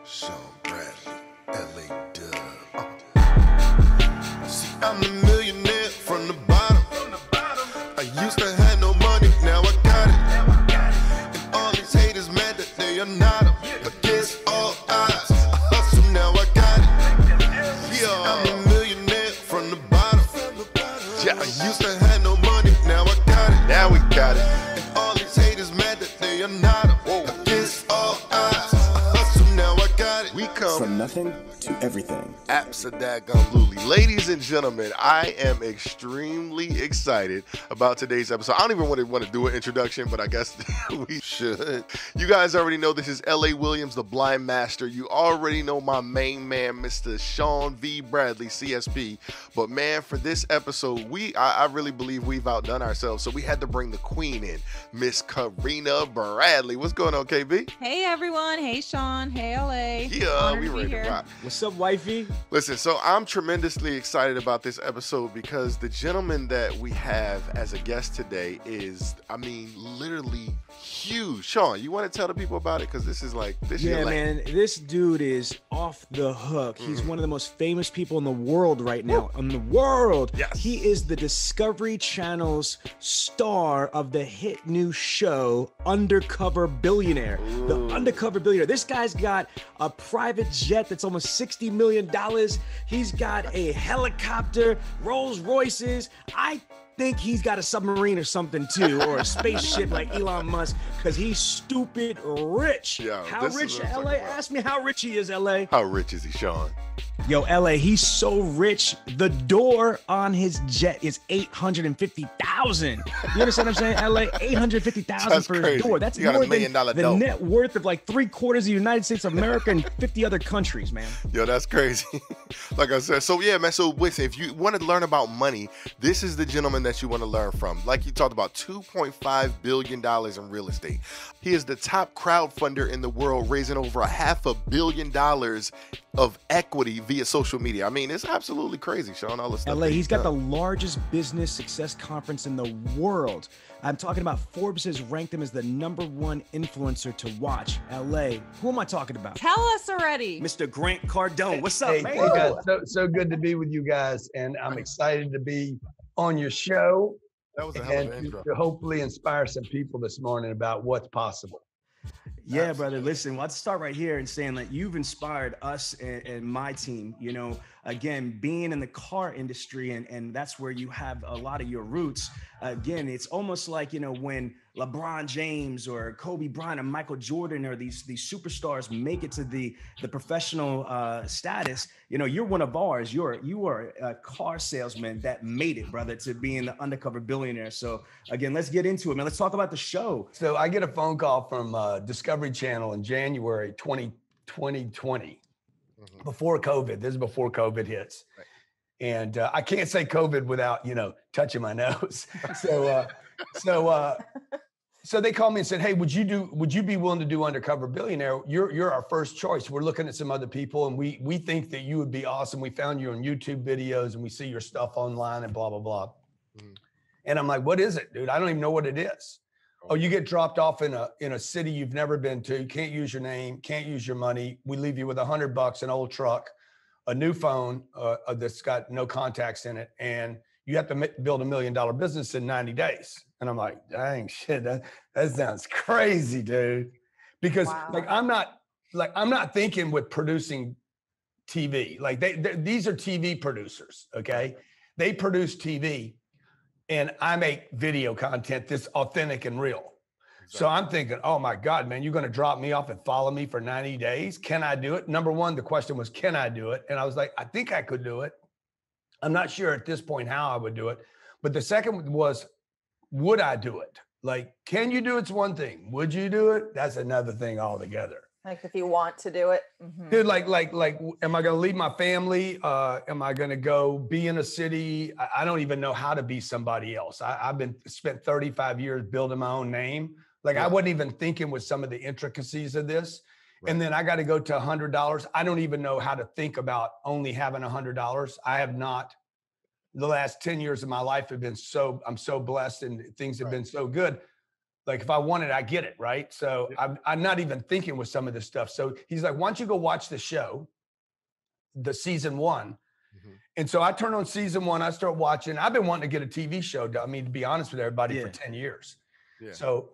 Sean Bradley, LA Dub. See, I'm the millionaire from the bottom. I used to have no money, now I got it. And all these haters mad that they are not them. Against all odds, I hustle, now I got it. Yeah, I'm a millionaire from the bottom. Yeah, I used to have no money, now I got it. Now we got it. And all these haters mad that they are not them. Against all odds, I hustle, now I got it. We come from nothing to everything. Absolutely. Ladies and gentlemen, I am extremely excited about today's episode. I don't even want to do an introduction, but I guess we should. You guys already know this is L.A. Williams, the Blind Master. You already know my main man, Mr. Sean V. Bradley, CSP. But man, for this episode, I really believe we've outdone ourselves. So we had to bring the queen in, Miss Karina Bradley. What's going on, KB? Hey, everyone. Hey, Sean. Hey, LA. Yeah, we ready to rock. What's up, wifey? Listen, so I'm tremendously excited about this episode because the gentleman that we have as a guest today is, I mean, literally huge. Sean, you want to tell the people about it? Because this is like, this Yeah, is man, this dude is off the hook. He's one of the most famous people in the world right now. In the world. Yes. He is the Discovery Channel's star of the hit new show, Undercover Billionaire. The Undercover Billionaire. This guy's got a private jet that's almost $60 million. He's got a helicopter, Rolls Royces. I think he's got a submarine or something too, or a spaceship like Elon Musk, because he's stupid rich. Yo, how this is rich, what I'm LA? talking about. Ask me how rich he is, LA. How rich is he, Sean? Yo, LA, he's so rich. The door on his jet is $850,000. You understand what I'm saying, LA? $850,000 for crazy. his door. That's You got more $1 million than the door. net worth of like 3/4 of the United States of America and 50 other countries, man. Yo, that's crazy. Like I said, so yeah, man. So listen, if you want to learn about money, this is the gentleman that you want to learn from. Like you talked about, $2.5 billion in real estate. He is the top crowdfunder in the world, raising over $500 million of equity via social media. I mean, it's absolutely crazy, Sean. All the stuff. LA, that he's got the done. largest business success conference in the world. I'm talking about Forbes has ranked him as the #1 influencer to watch. LA, who am I talking about? Tell us already. Mr. Grant Cardone. What's up, Hey, man? hey guys, so good to be with you guys, and I'm excited to be on your show That was a hell of and an intro. to hopefully inspire some people this morning about what's possible. Yeah, brother. Listen, well, let's start right here and saying that you've inspired us and my team, you know, again, being in the car industry, and that's where you have a lot of your roots. Again, it's almost like, you know, when LeBron James or Kobe Bryant or Michael Jordan or these superstars make it to the professional status, you know, you're one of ours. You are a car salesman that made it, brother, to being the Undercover Billionaire. So again, let's get into it, man. Let's talk about the show. So I get a phone call from Discovery Channel in January 2020, before COVID. This is before COVID hits. Right. And I can't say COVID without, you know, touching my nose. So they called me and said, "Hey, would you be willing to do Undercover Billionaire? You're our first choice. We're looking at some other people, and we think that you would be awesome. We found you on YouTube videos, and we see your stuff online, and blah blah blah." And I'm like, "What is it, dude? I don't even know what it is." "Oh, you get dropped off in a city you've never been to. Can't use your name, can't use your money. We leave you with $100, an old truck, a new phone that's got no contacts in it, and you have to build $1 million business in 90 days. And I'm like, dang shit, that sounds crazy, dude. Because Wow. I'm not thinking with producing TV. Like these are TV producers, okay? They produce TV, and I make video content that's authentic and real. So I'm thinking, oh my God, man, you're going to drop me off and follow me for 90 days? Can I do it? Number one, the question was, can I do it? And I was like, I think I could do it. I'm not sure at this point how I would do it. But the second was, would I do it? Like, can you do it's one thing. Would you do it? That's another thing altogether. Like if you want to do it. Mhm. Dude, like, am I going to leave my family? Am I going to go be in a city? I don't even know how to be somebody else. I've spent 35 years building my own name. Like I wasn't even thinking with some of the intricacies of this. Right. And then I got to go to $100. I don't even know how to think about only having $100. I have not. The last 10 years of my life have been I'm so blessed and things have been so good. Like if I want it, I get it, right? So I'm not even thinking with some of this stuff. So he's like, why don't you go watch the show, the season 1. And so I turn on season 1, I start watching. I've been wanting to get a TV show done, I mean, to be honest with everybody, for 10 years. Yeah. So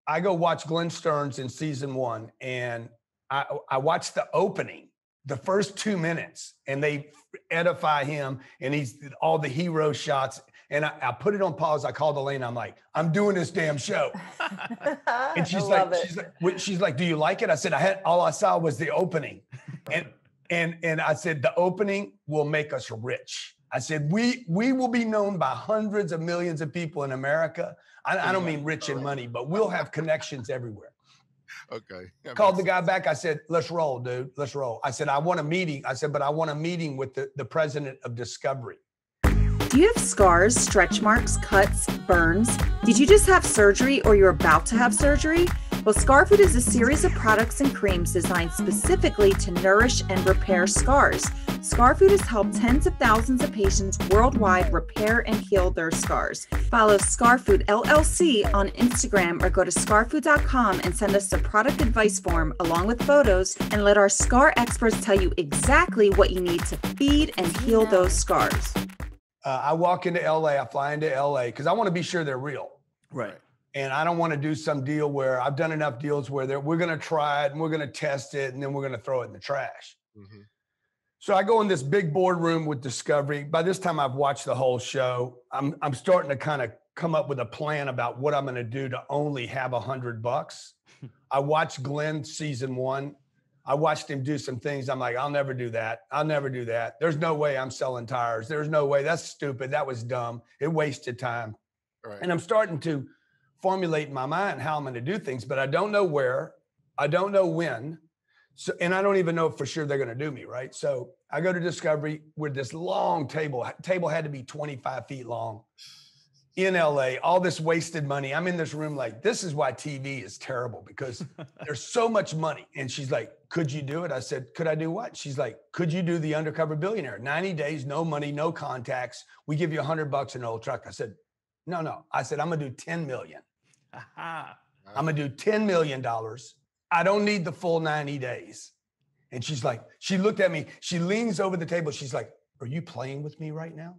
I go watch Glenn Stearns in season 1, and I watched the opening, the first 2 minutes, and they edify him, and he's all the hero shots. And I put it on pause. I called Elaine. I'm like, I'm doing this damn show. And she's like, do you like it? I said, all I saw was the opening. And I said, the opening will make us rich. I said, we will be known by hundreds of millions of people in America. I don't mean rich in money, but we'll have connections everywhere. Okay. Called the guy back. I said, let's roll, dude. Let's roll. I said, I want a meeting. I said, but I want a meeting with the president of Discovery. Do you have scars, stretch marks, cuts, burns? Did you just have surgery or you're about to have surgery? Well, Scar Food is a series of products and creams designed specifically to nourish and repair scars. Scar Food has helped tens of thousands of patients worldwide repair and heal their scars. Follow Scar Food LLC on Instagram or go to scarfood.com and send us a product advice form along with photos, and let our scar experts tell you exactly what you need to feed and heal those scars. I walk into LA, I fly into LA because I want to be sure they're real. Right. And I don't want to do some deal where I've done enough deals where we're going to try it and we're going to test it and then we're going to throw it in the trash. So I go in this big boardroom with Discovery. By this time I've watched the whole show. I'm starting to kind of come up with a plan about what I'm going to do to only have $100. I watched Glenn season 1. I watched him do some things. I'm like, I'll never do that. I'll never do that. There's no way I'm selling tires. There's no way. That's stupid. That was dumb. It wasted time. Right. And I'm starting to formulate in my mind how I'm going to do things, but I don't know where. I don't know when. So, and I don't even know if for sure they're going to do me, right? So I go to Discovery with this long table. Table had to be 25 feet long in LA, all this wasted money. I'm in this room like, this is why TV is terrible, because there's so much money. And she's like, could you do it? I said, could I do what? She's like, could you do the Undercover Billionaire? 90 days, no money, no contacts. We give you $100 in an old truck. I said, no. I said, I'm going to do 10 million. I'm going to do $10 million. I don't need the full 90 days. And she's like, she looked at me, she leans over the table. She's like, are you playing with me right now?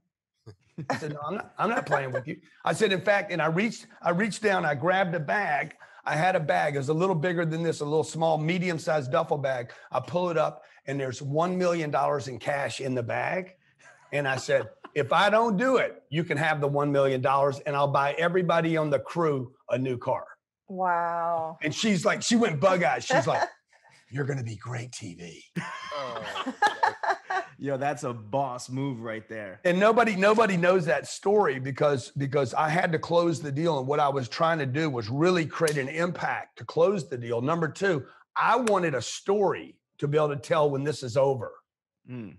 I said, no, I'm not playing with you. I said, in fact, and I reached down, I grabbed a bag. I had a bag. It was a little bigger than this, a little small, medium-sized duffel bag. I pull it up and there's $1 million in cash in the bag. And I said, if I don't do it, you can have the $1 million and I'll buy everybody on the crew a new car. Wow. And she's like, she went bug-eyed. She's like, you're going to be great TV. Yo, that's a boss move right there. And nobody knows that story because I had to close the deal. And what I was trying to do was really create an impact to close the deal. Number 2, I wanted a story to be able to tell when this is over. Right.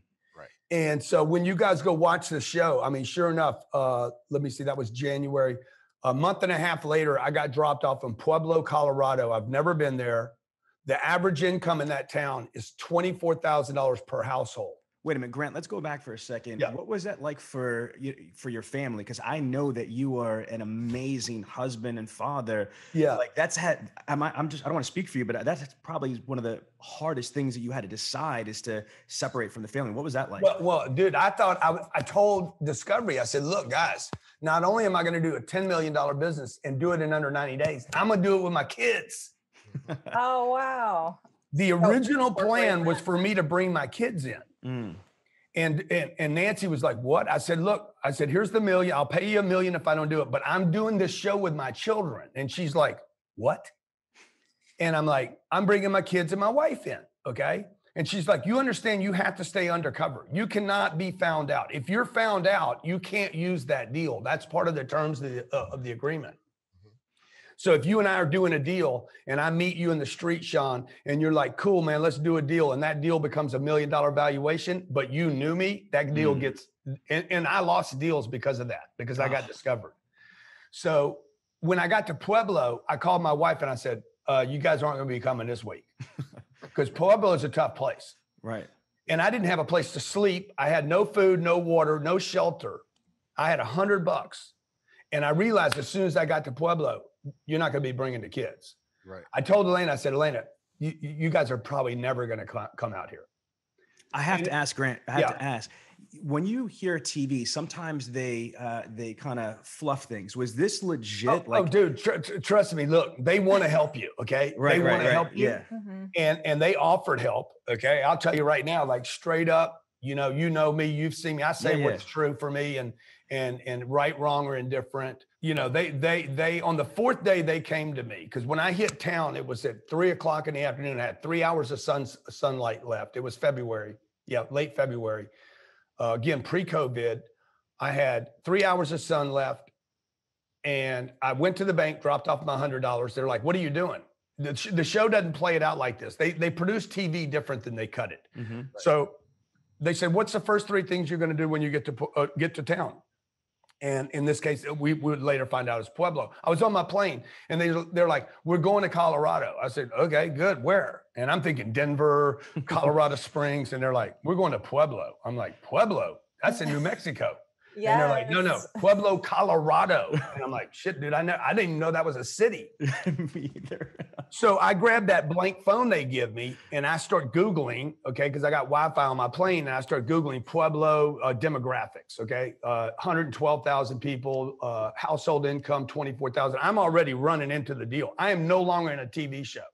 And so when you guys go watch the show, I mean, sure enough, let me see, that was January. A month and a half later, I got dropped off in Pueblo, Colorado. I've never been there. The average income in that town is $24,000 per household. Wait a minute, Grant, let's go back for a second. Yeah. What was that like for your family? Because I know that you are an amazing husband and father. Yeah. Like I don't want to speak for you, but that's probably one of the hardest things that you had to decide is to separate from the family. What was that like? Well, dude, I thought I told Discovery, I said, look, guys, not only am I going to do a $10 million business and do it in under 90 days, I'm going to do it with my kids. Oh, wow. The original plan was for me to bring my kids in. And Nancy was like, what? I said, look, here's the $1 million. I'll pay you $1 million if I don't do it, but I'm doing this show with my children. And she's like, what? And I'm like, I'm bringing my kids and my wife in. Okay. And she's like, you understand you have to stay undercover. You cannot be found out. If you're found out, you can't use that deal. That's part of the terms of the agreement. So if you and I are doing a deal and I meet you in the street, Sean, and you're like, cool, man, let's do a deal. And that deal becomes $1 million valuation, but you knew me, that deal gets, and I lost deals because of that, because I got discovered. So when I got to Pueblo, I called my wife and I said, you guys aren't going to be coming this week because Pueblo is a tough place. Right. And I didn't have a place to sleep. I had no food, no water, no shelter. I had $100. And I realized as soon as I got to Pueblo, you're not going to be bringing the kids. Right. I told Elena, I said, Elena, you guys are probably never going to come out here. I have to ask, Grant. I have to ask. When you hear TV, sometimes they kind of fluff things. Was this legit? Oh, dude, trust me. Look, they want to help you. Okay, Right, they want to help you. Yeah. And they offered help. Okay, I'll tell you right now, like straight up. You know me. You've seen me. I say what's true for me, and right, wrong, or indifferent. You know, they on the fourth day they came to me because when I hit town, it was at 3:00 in the afternoon. I had 3 hours of sunlight left. It was February. Yeah, late February. Again, pre-COVID, I had 3 hours of sun left, and I went to the bank, dropped off my $100. They're like, "What are you doing?" The show doesn't play it out like this. They produce TV different than they cut it. Mm-hmm. So they said, "What's the first 3 things you're going to do when you get to town?" And in this case, we would later find out it's Pueblo. I was on my plane, and they're like, "We're going to Colorado." I said, "Okay, good. Where?" And I'm thinking Denver, Colorado Springs, and they're like, "We're going to Pueblo." I'm like, "Pueblo? That's in New Mexico." And they're like, no, Pueblo, Colorado. And I'm like, shit, dude, I didn't even know that was a city. Me either. So I grabbed that blank phone they give me and I start Googling, okay, because I got Wi-Fi on my plane, and I start Googling Pueblo demographics, okay, 112,000 people, household income, 24,000. I'm already running into the deal. I am no longer in a TV show.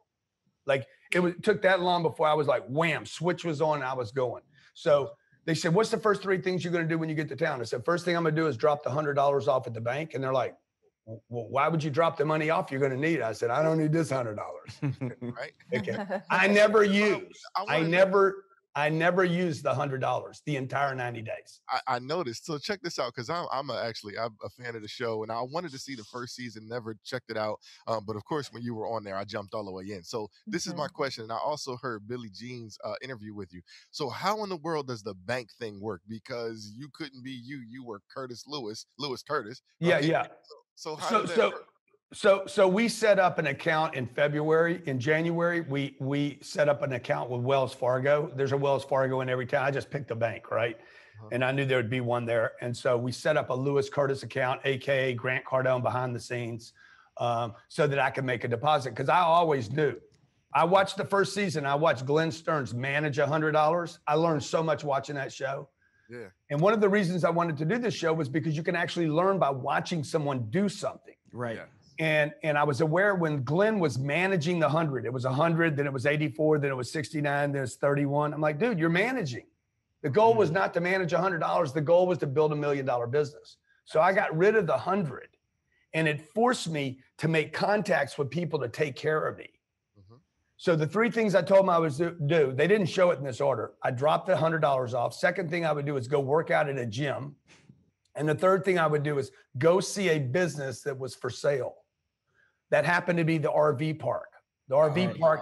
Like it took that long before I was like, wham, switch was on and I was going. So they said, "What's the first 3 things you're going to do when you get to town?" I said, "First thing I'm going to do is drop the $100 off at the bank." And they're like, "Well, why would you drop the money off you're going to need?" I said, "I don't need this $100. Right. Okay. I never used the $100 the entire 90 days. I noticed. So check this out, because I'm a fan of the show, and I wanted to see the first season, never checked it out. But of course, when you were on there, I jumped all the way in. So this is my question, and I also heard Billie Jean's interview with you. So how in the world does the bank thing work? Because you couldn't be you were Lewis Curtis. Yeah, right? yeah. So how did that work? So we set up an account in February. In January, we set up an account with Wells Fargo. There's a Wells Fargo in every town. I just picked a bank, right? And I knew there would be one there. And so we set up a Lewis Curtis account, AKA Grant Cardone, behind the scenes, so that I could make a deposit. Because I always knew. I watched the first season. I watched Glenn Stearns manage $100. I learned so much watching that show. Yeah. And one of the reasons I wanted to do this show was because you can actually learn by watching someone do something. Right. Yeah. And I was aware when Glenn was managing the 100, it was 100, then it was 84, then it was 69, then it's 31. I'm like, dude, you're managing. The goal was not to manage $100. The goal was to build $1 million business. So I got rid of the 100, and it forced me to make contacts with people to take care of me. So the 3 things I told them I would do, they didn't show it in this order. I dropped the $100 off. Second thing I would do is go work out at a gym. And the third thing I would do is go see a business that was for sale. That happened to be the RV park. The RV park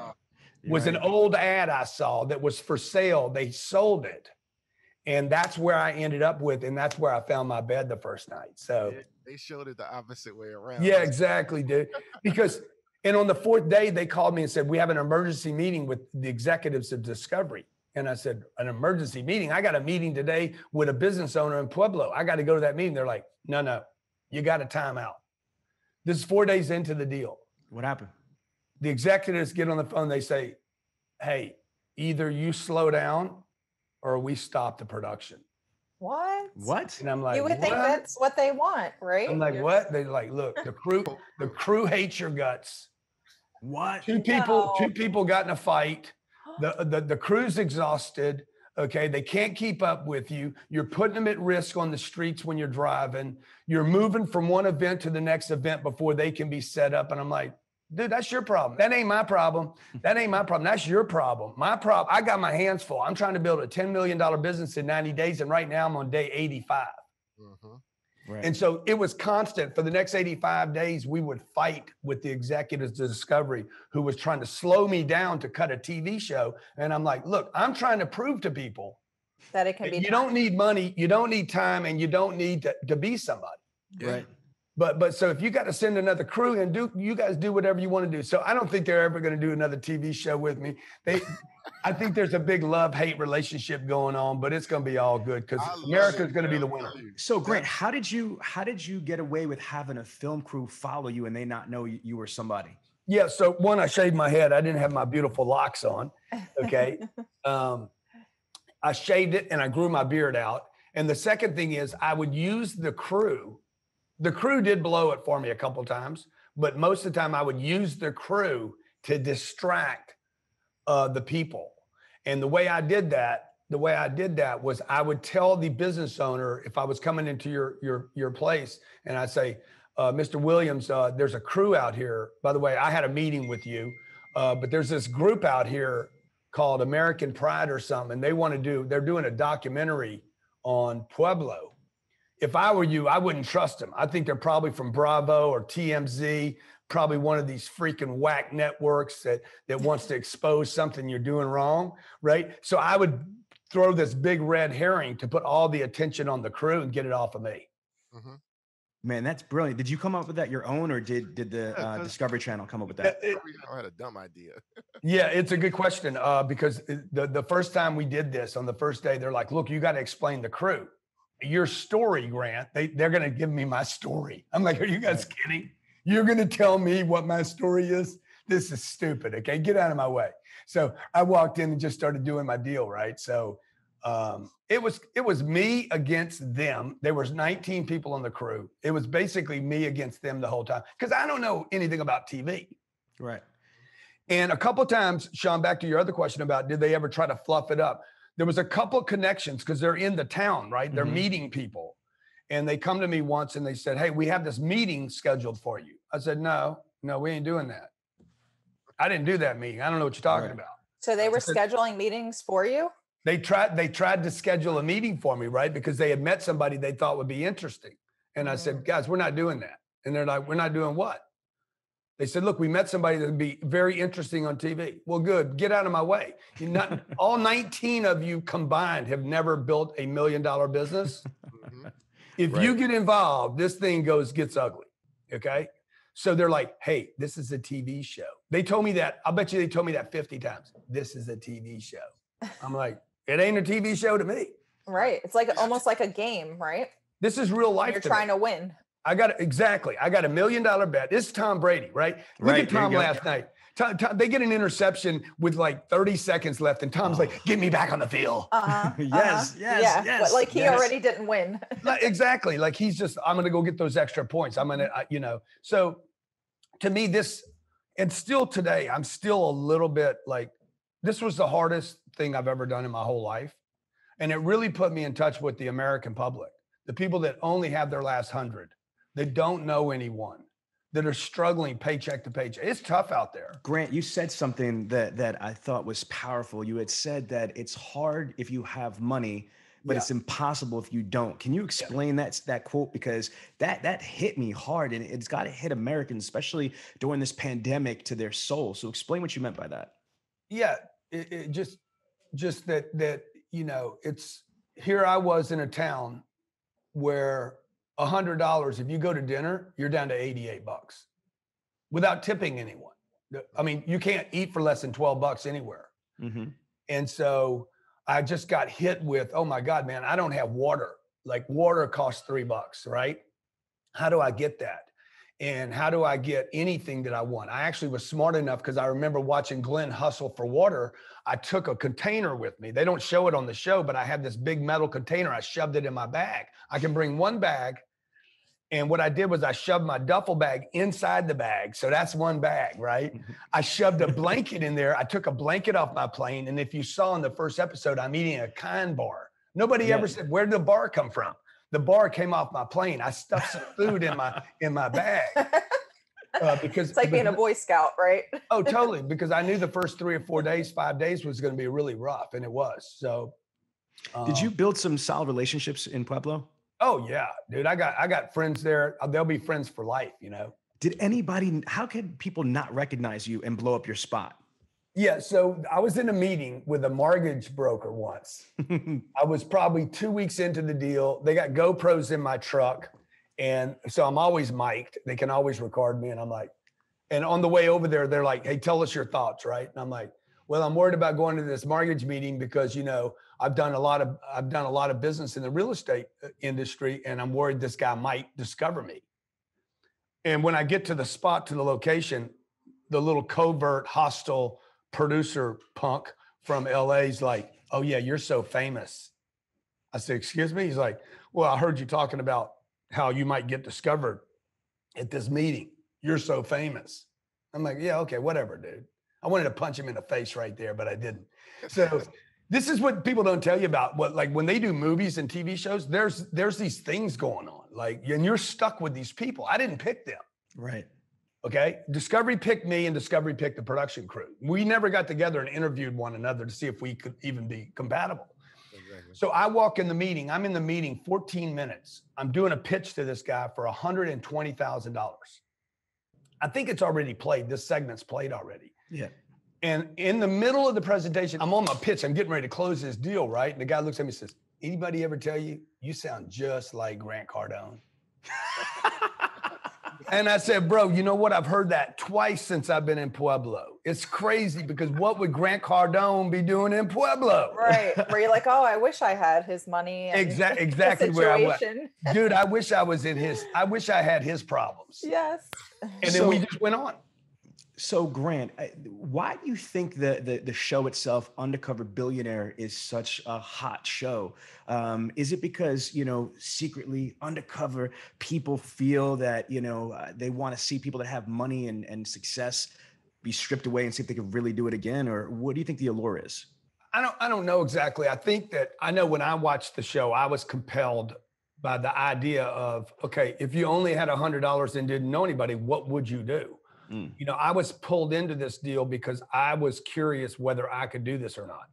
was an old ad I saw that was for sale. They sold it. And that's where I ended up with, and that's where I found my bed the first night. So they showed it the opposite way around. Yeah, exactly, dude. Because, and on the 4th day, they called me and said, "We have an emergency meeting with the executives of Discovery." And I said, "An emergency meeting? I got a meeting today with a business owner in Pueblo. I got to go to that meeting." They're like, no, you got a timeout. This is 4 days into the deal. What happened? The executives get on the phone. They say, "Hey, either you slow down or we stop the production." What? And I'm like, You would think that's what they want, right? I'm like, what? They're like, "Look, the crew hates your guts." What? Two people got in a fight. The crew's exhausted. Okay, they can't keep up with you. You're putting them at risk on the streets when you're driving. You're moving from one event to the next event before they can be set up. And I'm like, dude, that's your problem. That ain't my problem. That ain't my problem. That's your problem. My problem, I got my hands full. I'm trying to build a $10 million business in 90 days. And right now I'm on day 85. Right. And so it was constant. For the next 85 days, we would fight with the executives of Discovery who was trying to slow me down to cut a TV show. And I'm like, look, I'm trying to prove to people that it can be you don't need money, you don't need time, and you don't need to be somebody. Right. But so if you got to send another crew and you guys do whatever you want to do. So I don't think they're ever going to do another TV show with me. I think there's a big love-hate relationship going on, but it's going to be all good because I love America's it, going to be man. the winner. So Grant, how did you get away with having a film crew follow you and they not know you were somebody? Yeah. So one, I shaved my head. I didn't have my beautiful locks on. Okay. I shaved it and I grew my beard out. And the second thing is I would use the crew. The crew did blow it for me a couple of times, but most of the time I would use the crew to distract the people. And the way I did that was I would tell the business owner if I was coming into your place, and I'd say, Mr. Williams, there's a crew out here. By the way, I had a meeting with you, but there's this group out here called American Pride or something, and they're doing a documentary on Pueblo. If I were you, I wouldn't trust them. I think they're probably from Bravo or TMZ, probably one of these freaking whack networks that wants to expose something you're doing wrong, right? So I would throw this big red herring to put all the attention on the crew and get it off of me. Mm-hmm. Man, that's brilliant. Did you come up with that your own, or did the Discovery Channel come up with that? I had a dumb idea. Yeah, it's a good question because the first time we did this, on the first day, they're like, look, you got to explain the crew. Your story, Grant, they're going to give me my story. I'm like, are you guys kidding? You're going to tell me what my story is? This is stupid. Okay, get out of my way. So I walked in and just started doing my deal, right? So it was me against them. There was 19 people on the crew. It was basically me against them the whole time because I don't know anything about TV. Right. And a couple of times, Sean, back to your other question about did they ever try to fluff it up? There was a couple of connections because they're in the town, right? They're meeting people. And they come to me once and they said, hey, we have this meeting scheduled for you. I said, no, we ain't doing that. I didn't do that meeting. I don't know what you're talking about. So they were scheduling meetings for you? They tried to schedule a meeting for me, right? Because they had met somebody they thought would be interesting. And I said, guys, we're not doing that. And they're like, we're not doing what? They said, look, we met somebody that would be very interesting on TV. Well, good. Get out of my way. All 19 of you combined have never built $1 million business. If you get involved, this thing gets ugly. Okay. So they're like, hey, this is a TV show. They told me that. I'll bet you they told me that 50 times. This is a TV show. I'm like, it ain't a TV show to me. Right. It's like almost like a game, right? This is real life. You're trying to win. I got $1 million bet. This is Tom Brady, right? Look at Tom last night. Tom, they get an interception with like 30 seconds left, and Tom's like, "Get me back on the field." Yes. But like he already didn't win. Exactly. Like he's just, I'm gonna go get those extra points. I'm gonna, So, to me, and still today, I'm still a little bit like, this was the hardest thing I've ever done in my whole life, and it really put me in touch with the American public, the people that only have their last 100. That don't know anyone, that are struggling paycheck to paycheck. It's tough out there. Grant, you said something that I thought was powerful. You had said that it's hard if you have money, but it's impossible if you don't. Can you explain that quote? Because that hit me hard, and it's got to hit Americans, especially during this pandemic, to their soul. So explain what you meant by that. Yeah, it just that it's here. I was in a town where $100, if you go to dinner, you're down to $88 without tipping anyone. I mean, you can't eat for less than $12 anywhere. And so I just got hit with, oh my God, man, I don't have water. Like water costs $3, right? How do I get that? And how do I get anything that I want? I actually was smart enough because I remember watching Glenn hustle for water. I took a container with me. They don't show it on the show, but I had this big metal container. I shoved it in my bag. I can bring one bag. And what I did was I shoved my duffel bag inside the bag. So that's one bag, right? I shoved a blanket in there. I took a blanket off my plane. And if you saw in the first episode, I'm eating a Kind bar. Nobody ever said, where did the bar come from? The bar came off my plane. I stuffed some food in my bag. Because it's like being a Boy Scout, right? Oh, totally. Because I knew the first 3 or 4 days, 5 days was going to be really rough. And it was. So did you build some solid relationships in Pueblo? Oh yeah, dude. I got friends there. They'll be friends for life, How could people not recognize you and blow up your spot? Yeah. So I was in a meeting with a mortgage broker once. I was probably 2 weeks into the deal. They got GoPros in my truck. And so I'm always mic'd. They can always record me. And I'm like, and on the way over there, they're like, hey, tell us your thoughts, right? And I'm like, well, I'm worried about going to this mortgage meeting because, you know, I've done a lot of business in the real estate industry, and I'm worried this guy might discover me. And when I get to the spot, to the location, the little covert, hostile producer punk from LA's like, "Oh yeah, you're so famous." I said, "Excuse me?" He's like, "Well, I heard you talking about how you might get discovered at this meeting. You're so famous." I'm like, "Yeah, okay, whatever, dude." I wanted to punch him in the face right there, but I didn't. So this is what people don't tell you about. What, like, when they do movies and TV shows, there's these things going on, like, and you're stuck with these people. I didn't pick them. Right. Okay. Discovery picked me, and Discovery picked the production crew. We never got together and interviewed one another to see if we could even be compatible. Exactly. So I walk in the meeting. I'm in the meeting 14 minutes. I'm doing a pitch to this guy for $120,000. I think it's already played. This segment's played already. Yeah. And in the middle of the presentation, I'm on my pitch. I'm getting ready to close this deal, right? And the guy looks at me and says, "Anybody ever tell you, you sound just like Grant Cardone?" And I said, "Bro, you know what? I've heard that twice since I've been in Pueblo. It's crazy because what would Grant Cardone be doing in Pueblo?" Right. Where you're like, "Oh, I wish I had his money." And exactly where I was. Dude, I wish I I had his problems. Yes. And then we just went on. So Grant, why do you think the show itself, Undercover Billionaire, is such a hot show? Is it because, you know, secretly undercover people feel that, you know, they want to see people that have money and success be stripped away and see if they can really do it again? Or what do you think the allure is? I don't know exactly. I think that I know when I watched the show, I was compelled by the idea of, okay, if you only had $100 and didn't know anybody, what would you do? You know, I was pulled into this deal because I was curious whether I could do this or not.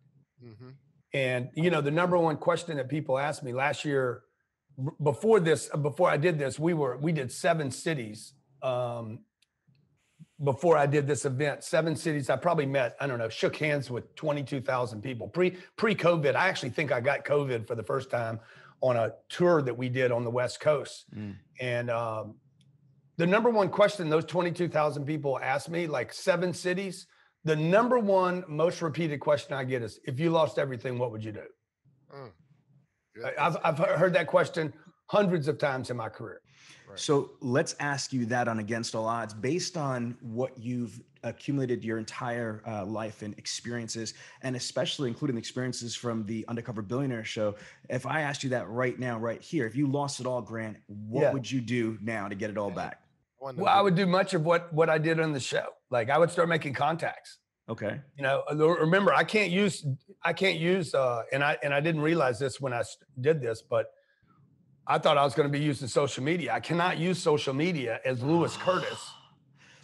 Mm-hmm. And, you know, the number one question that people asked me last year, before I did this, we did 7 cities. Before I did this event, 7 cities. I probably met, I don't know, shook hands with 22,000 people. Pre-COVID, I actually think I got COVID for the first time on a tour that we did on the West Coast. And, the number one question those 22,000 people asked me, like 7 cities, the number one most repeated question I get is, if you lost everything, what would you do? I've heard that question hundreds of times in my career. Right. So let's ask you that on Against All Odds, based on what you've accumulated your entire life and experiences, and especially including the experiences from the Undercover Billionaire show. If I asked you that right now, right here, if you lost it all, Grant, what would you do now to get it all back? Well, I would do much of what I did on the show. Like, I would start making contacts. Okay. You know, remember, I can't use, and I didn't realize this when I did this, but I thought I was going to be using social media. I cannot use social media as Lewis Curtis.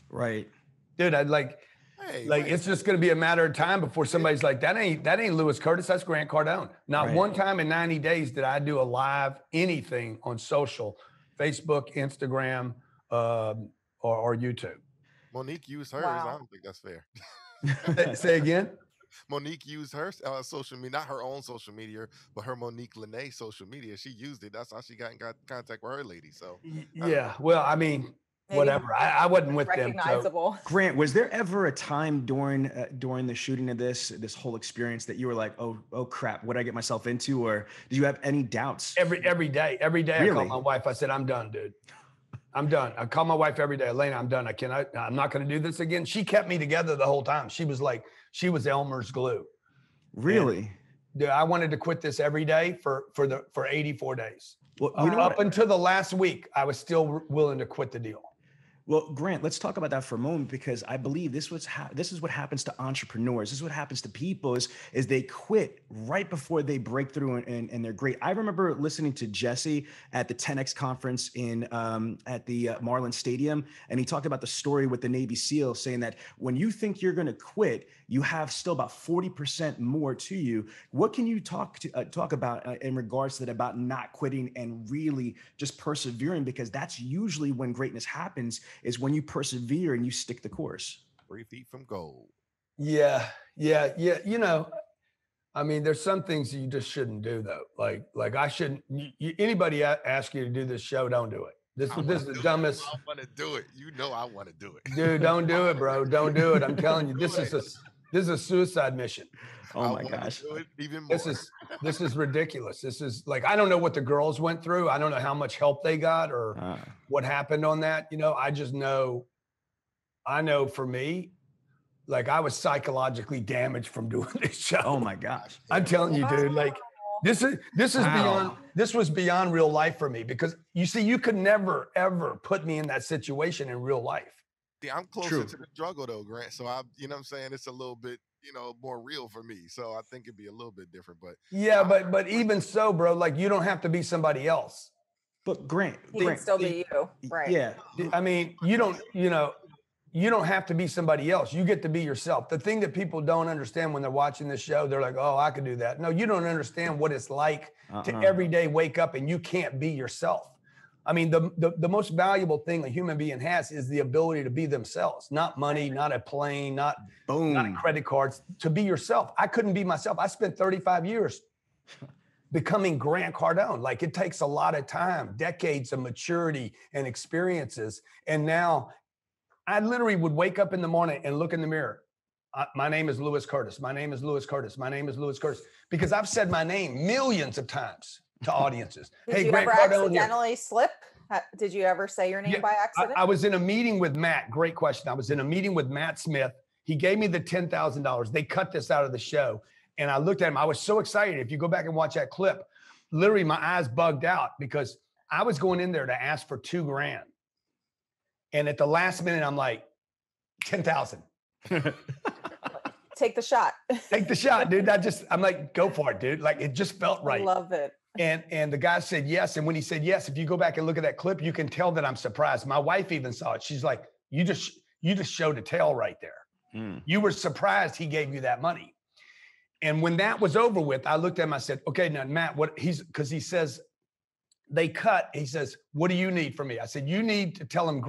Right. Dude, I'd it's just going to be a matter of time before somebody's like, that ain't Lewis Curtis, that's Grant Cardone. Not one time in 90 days did I do a live anything on social, Facebook, Instagram, or YouTube. Monique used hers. Wow. I don't think that's fair. Say again? Monique used her social media, not her own social media, but her Monique Lene social media. She used it. That's how she got in contact with her lady. So yeah, well, I mean, whatever. I wasn't with them. So. Grant, was there ever a time during the shooting of this whole experience that you were like, oh crap, what did I get myself into? Or did you have any doubts? Every day really? I called my wife. I said, "I'm done, dude. I'm done." I call my wife every day. "Elena, I'm done. I'm not going to do this again." She kept me together the whole time. She was Elmer's glue. Really? And, I wanted to quit this every day for 84 days. Well, up until the last week, I was still willing to quit the deal. Well, Grant, let's talk about that for a moment, because I believe this is what happens to entrepreneurs. This is what happens to people is they quit right before they break through and they're great. I remember listening to Jesse at the 10X conference at the Marlin Stadium, and he talked about the story with the Navy SEAL, saying that when you think you're going to quit, you have still about 40% more to you. What can you talk about in regards to that, about not quitting and really just persevering? Because that's usually when greatness happens, is when you persevere and you stick the course. 3 feet from gold. Yeah. You know, I mean, there's some things you just shouldn't do though. Like I shouldn't, anybody ask you to do this show, don't do it. This is the dumbest. I want to do it. You know, I want to do it. Dude, don't do it, bro. Don't do it. I'm telling you, this is This is a suicide mission. Oh I my wanna gosh. do it even more. This is ridiculous. This is like, I don't know what the girls went through. I don't know how much help they got or what happened on that. You know, I just know, I know for me, like I was psychologically damaged from doing this show. Oh my gosh. I'm telling you, dude, like this is Wow. this was beyond real life for me because you see, you could never, ever put me in that situation in real life. Yeah, I'm closer True. to the struggle though, Grant. So you know what I'm saying? It's a little bit, more real for me. So I think it'd be a little bit different, but Yeah, but even so, bro, like you don't have to be somebody else. But Grant, He can still be you, right? yeah. I mean, you don't have to be somebody else. You get to be yourself. The thing that people don't understand when they're watching this show, they're like, oh, I could do that. No, you don't understand what it's like to every day wake up and you can't be yourself. I mean, the most valuable thing a human being has is the ability to be themselves, not money, not a plane, not credit cards, to be yourself. I couldn't be myself. I spent 35 years becoming Grant Cardone. Like it takes a lot of time, decades of maturity and experiences. And now I literally would wake up in the morning and look in the mirror. My name is Louis Curtis. My name is Louis Curtis. My name is Louis Curtis. Because I've said my name millions of times to audiences. Did you ever accidentally slip? Did you ever say your name by accident? I was in a meeting with Matt. Great question. I was in a meeting with Matt Smith. He gave me the $10,000. They cut this out of the show. And I looked at him. I was so excited. If you go back and watch that clip, literally my eyes bugged out because I was going in there to ask for $2,000. And at the last minute, I'm like, 10,000. Take the shot. Take the shot, dude. I'm like, go for it, dude. Like it just felt right. I love it. And the guy said yes. And when he said yes, if you go back and look at that clip, you can tell that I'm surprised. My wife even saw it. She's like, you just showed a tail right there. You were surprised he gave you that money. And when that was over with, I looked at him, I said, okay, now Matt, because he says, they cut, he says, what do you need from me? I said, you need to tell him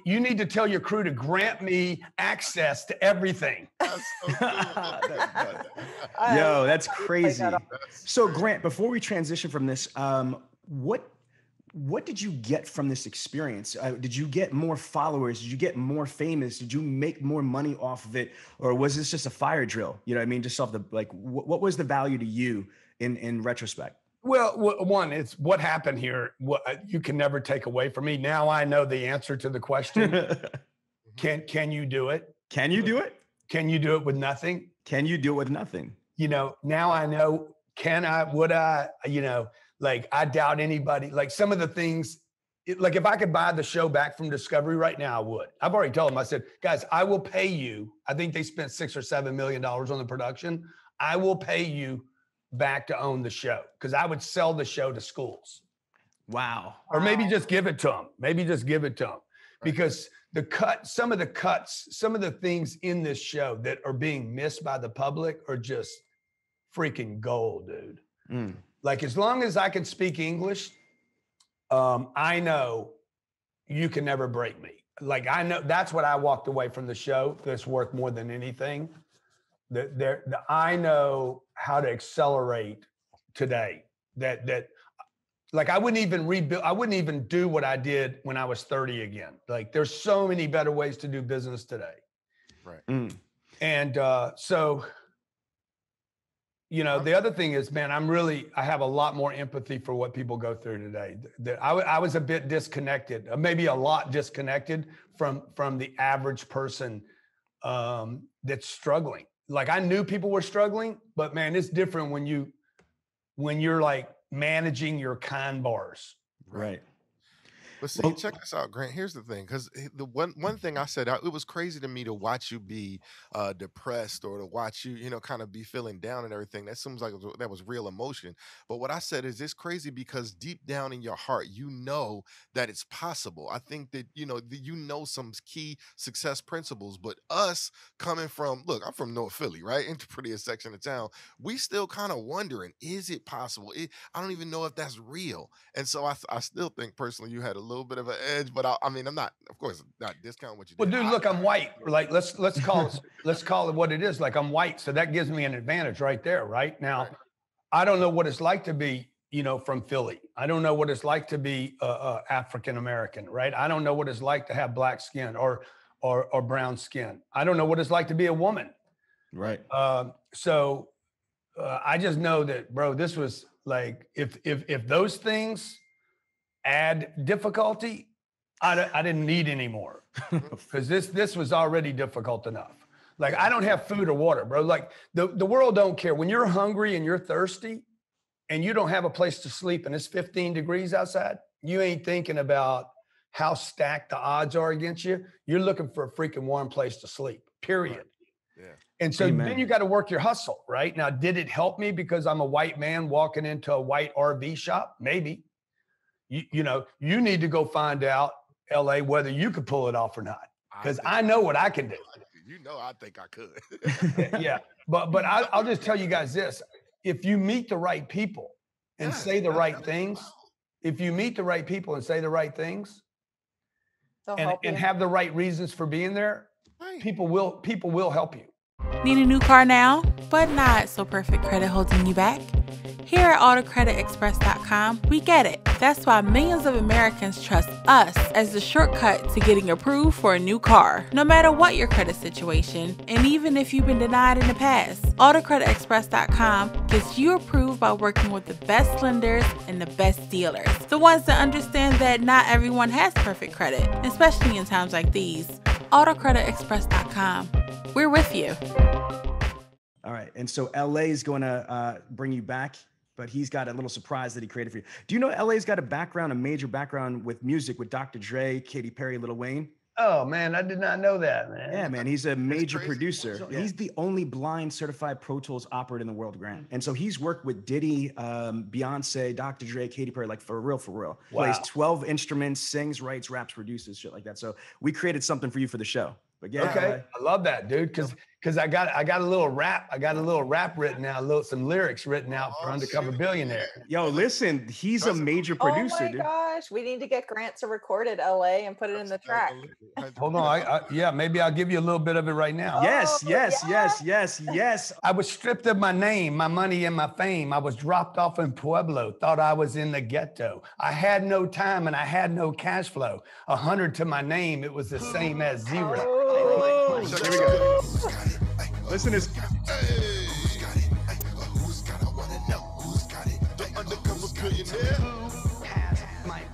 you need to tell your crew to grant me access to everything. that's so cool. Yo, that's crazy. So Grant, before we transition from this, what did you get from this experience? Did you get more followers? Did you get more famous? Did you make more money off of it? Or was this just a fire drill? You know what I mean? Just off the, like, what was the value to you in retrospect? Well, one, it's what happened here. What you can never take away from me. Now I know the answer to the question. Can you do it? Can you do it? Can you do it with nothing? Can you do it with nothing? Now I know, would I, like I doubt anybody, like some of the things, like if I could buy the show back from Discovery right now, I would. I've already told them, I said, guys, I will pay you. I think they spent $6 or $7 million on the production. I will pay you back to own the show because I would sell the show to schools. Wow. Or maybe just give it to them. Because some of the things in this show that are being missed by the public are just freaking gold, dude. Like as long as I can speak English, I know you can never break me. Like I know that's what I walked away from the show that's worth more than anything. I know how to accelerate today. That like I wouldn't even rebuild. I wouldn't even do what I did when I was 30 again. Like there's so many better ways to do business today. Right. And so, the other thing is, man, I have a lot more empathy for what people go through today. That I was a bit disconnected, maybe a lot disconnected from the average person that's struggling. Like I knew people were struggling, but man, it's different when you're like managing your kind bars. Right. But see, check this out, Grant. Here's the thing, because the one thing I said, it was crazy to me to watch you be depressed or to watch you, kind of be feeling down and everything. That seems like that was real emotion. But what I said is it's crazy because deep down in your heart, you know that it's possible. I think that, some key success principles, but us coming from, look, I'm from North Philly, right? Into the prettiest section of town. We still kind of wondering, is it possible? I don't even know if that's real. And so I still think personally you had a little bit of an edge, but I'm not, of course, not discounting what you did. Well, dude, look, I'm white. Like, let's call it what it is. Like, I'm white, so that gives me an advantage right there. Right now, right. I don't know what it's like to be, from Philly. I don't know what it's like to be African American. Right? I don't know what it's like to have black skin or or brown skin. I don't know what it's like to be a woman. Right. So I just know that, bro, this was like, if those things add difficulty, I didn't need any more, because this was already difficult enough. Like, I don't have food or water, bro. Like, the world don't care. When you're hungry and you're thirsty and you don't have a place to sleep and it's 15 degrees outside, you ain't thinking about how stacked the odds are against you. You're looking for a freaking warm place to sleep, period. Right. Yeah. And so then you got to work your hustle, right? Now, did it help me because I'm a white man walking into a white RV shop? Maybe. You know, you need to go find out, LA, whether you could pull it off or not. Because I know what I can do. You know, I think I could. Yeah. But I'll just tell you guys this. If you meet the right people and say the right things, if you meet the right people and say the right things and have the right reasons for being there, people will help you. Need a new car now, but not so perfect credit holding you back? Here at AutoCreditExpress.com, we get it. That's why millions of Americans trust us as the shortcut to getting approved for a new car. No matter what your credit situation, and even if you've been denied in the past, AutoCreditExpress.com gets you approved by working with the best lenders and the best dealers. The ones that understand that not everyone has perfect credit, especially in times like these. AutoCreditExpress.com. We're with you. All right. And so LA is going to bring you back, but he's got a little surprise that he created for you. Do you know LA's got a major background with music with Dr. Dre, Katy Perry, Lil Wayne? Oh, man, I did not know that, man. Yeah, man, he's a major producer. Yeah. He's the only blind certified Pro Tools operator in the world, Grant. And so he's worked with Diddy, Beyonce, Dr. Dre, Katy Perry, like for real. Wow. Plays 12 instruments, sings, writes, raps, produces, shit like that. So we created something for you for the show. But yeah, okay, I love that, dude. Because I got a little rap. I got a little rap written out, some lyrics written out for Undercover Billionaire. Yo, listen, he's a major producer, dude. Oh my gosh, we need to get Grant to record it, LA, and put it in the track. Hold on, yeah, maybe I'll give you a little bit of it right now. Yes. I was stripped of my name, my money, and my fame. I was dropped off in Pueblo, thought I was in the ghetto. I had no time and I had no cash flow. 100 to my name, it was the same as 0. Oh, here we go. Listen to this. Who's got it? Who's got it? I wanna know who's got it. The Undercover Billionaire.